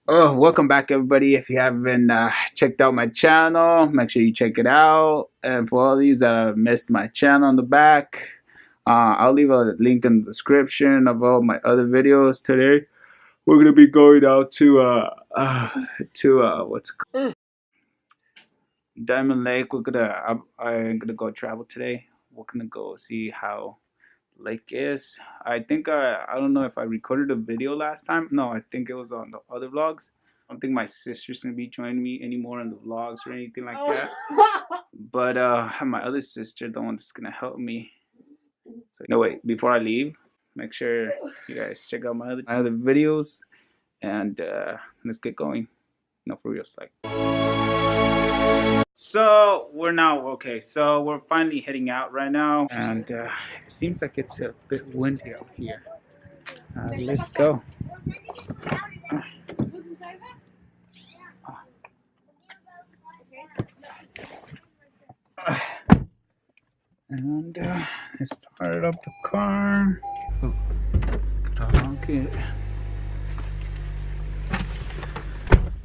Oh, welcome back, everybody. If you haven't checked out my channel, make sure you check it out. And for all these that missed my channel in the back, I'll leave a link in the description of all my other videos. Today, we're gonna be going out to what's it called? Diamond Lake. I'm gonna go travel today. We're gonna go see how lake is. I think I don't know if I recorded a video last time. No, I think it was on the other vlogs. I don't think my sister's gonna be joining me anymore in the vlogs or anything like that. But my other sister, the one that's gonna help me. So no, wait, before I leave, make sure you guys check out my other videos, and let's get going. No, for real, like. So we're now okay. So we're finally heading out right now, and it seems like it's a bit windy out here. Let's go. And I started up the car. Oh, gotta honk it.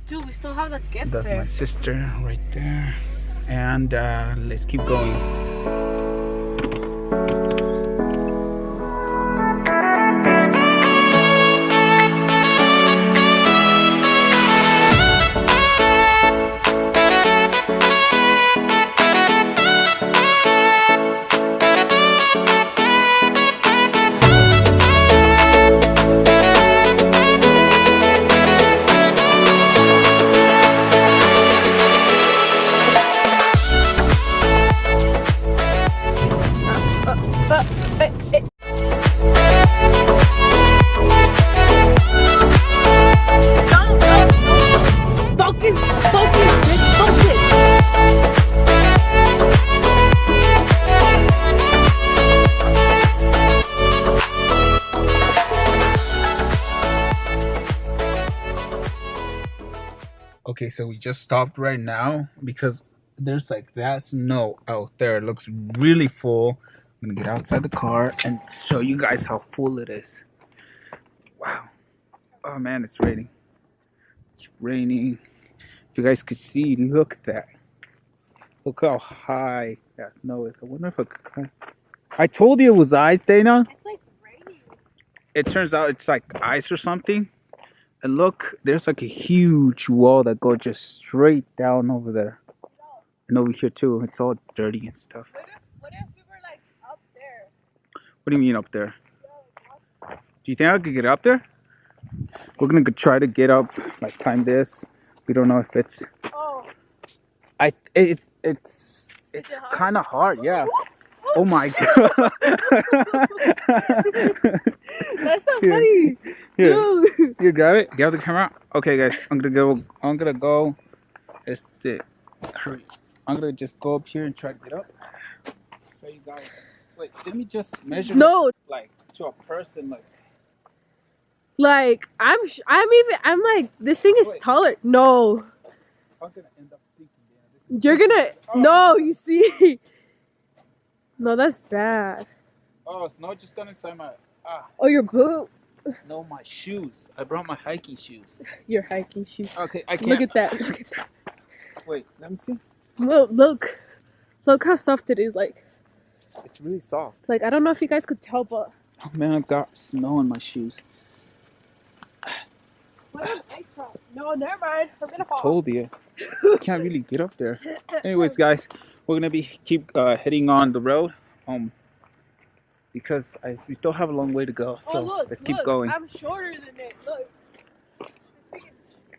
Dude, we still have the gift That's there. my sister right there. And let's keep going. Okay, so we just stopped right now because there's like that snow out there. It looks really full. I'm gonna get outside the car and show you guys how full it is. Wow. Oh man, it's raining. It's raining. If you guys could see, look at that. Look how high that snow is. I wonder if I could climb. I told you it was ice, Dana. It's like raining. It turns out it's like ice or something. And look, there's like a huge wall that goes just straight down over there. And over here too. It's all dirty and stuff. What if we were like up there? What do you mean up there? Do you think I could get up there? We're gonna try to get up, like climb this. We don't know if it's. Oh. It's kind of hard, yeah. Oh my god. That's so funny. Here, Dude. you grab it. Grab the camera. Okay, guys, I'm gonna go. Hurry. I'm gonna just go up here and try to get up. Show you guys. Wait, let me just measure. No. Like to a person, Like I'm like this thing is Wait. taller. No. I'm gonna end up thinking. You're gonna no. You see. No, that's bad. Oh, snow just got inside my. Oh, your boot. No, my shoes. I brought my hiking shoes. Your hiking shoes. Okay, I can't. Look at that. Look at that. Wait, let me see. Look. Look how soft it is. Like It's really soft. I don't know if you guys could tell, but. Oh man, I've got snow in my shoes. No, never mind. I'm gonna fall. Told you. I can't really get up there. Anyways, guys, we're gonna keep heading on the road. Because we still have a long way to go. So let's keep going. I'm shorter than it. Look.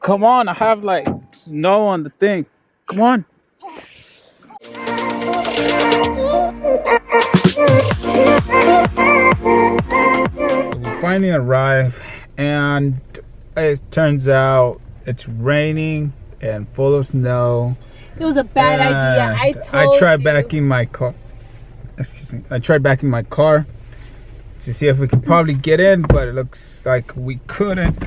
Come on, I have like snow on the thing. Come on. We finally arrived, and it turns out it's raining and full of snow. It was a bad idea. I tried backing my car. Excuse me. I tried backing my car to see if we could probably get in, but it looks like we couldn't.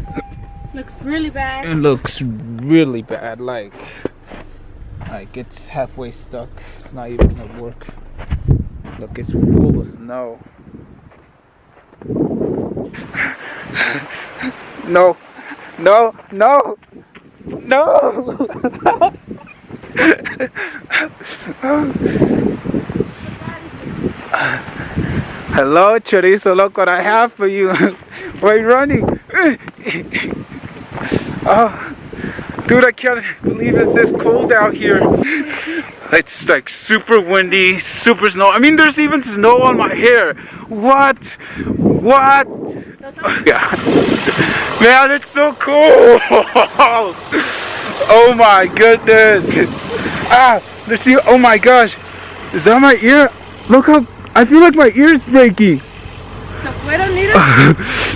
Looks really bad. It looks really bad. Like it's halfway stuck. It's not even gonna work. Look, it's full of snow. No, no, no, No. Hello, chorizo. Look what I have for you. Why are you running? Oh, dude, I can't believe it's this cold out here. It's like super windy, super snow. I mean, there's even snow on my hair. What? What? Yeah. Man, it's so cool. Oh my goodness. Ah, let's see. Oh my gosh. Is that my ear? Look how, I feel like my ear's breaking.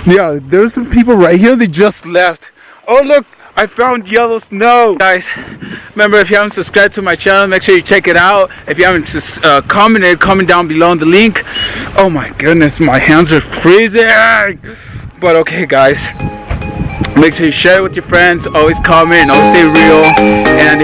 Yeah, there's some people right here. They just left. Oh, look. I found yellow snow. Guys, remember, if you haven't subscribed to my channel, make sure you check it out. If you haven't commented, comment down below on the link. Oh my goodness, my hands are freezing. But okay, guys, make sure you share it with your friends. Always comment, always stay real. And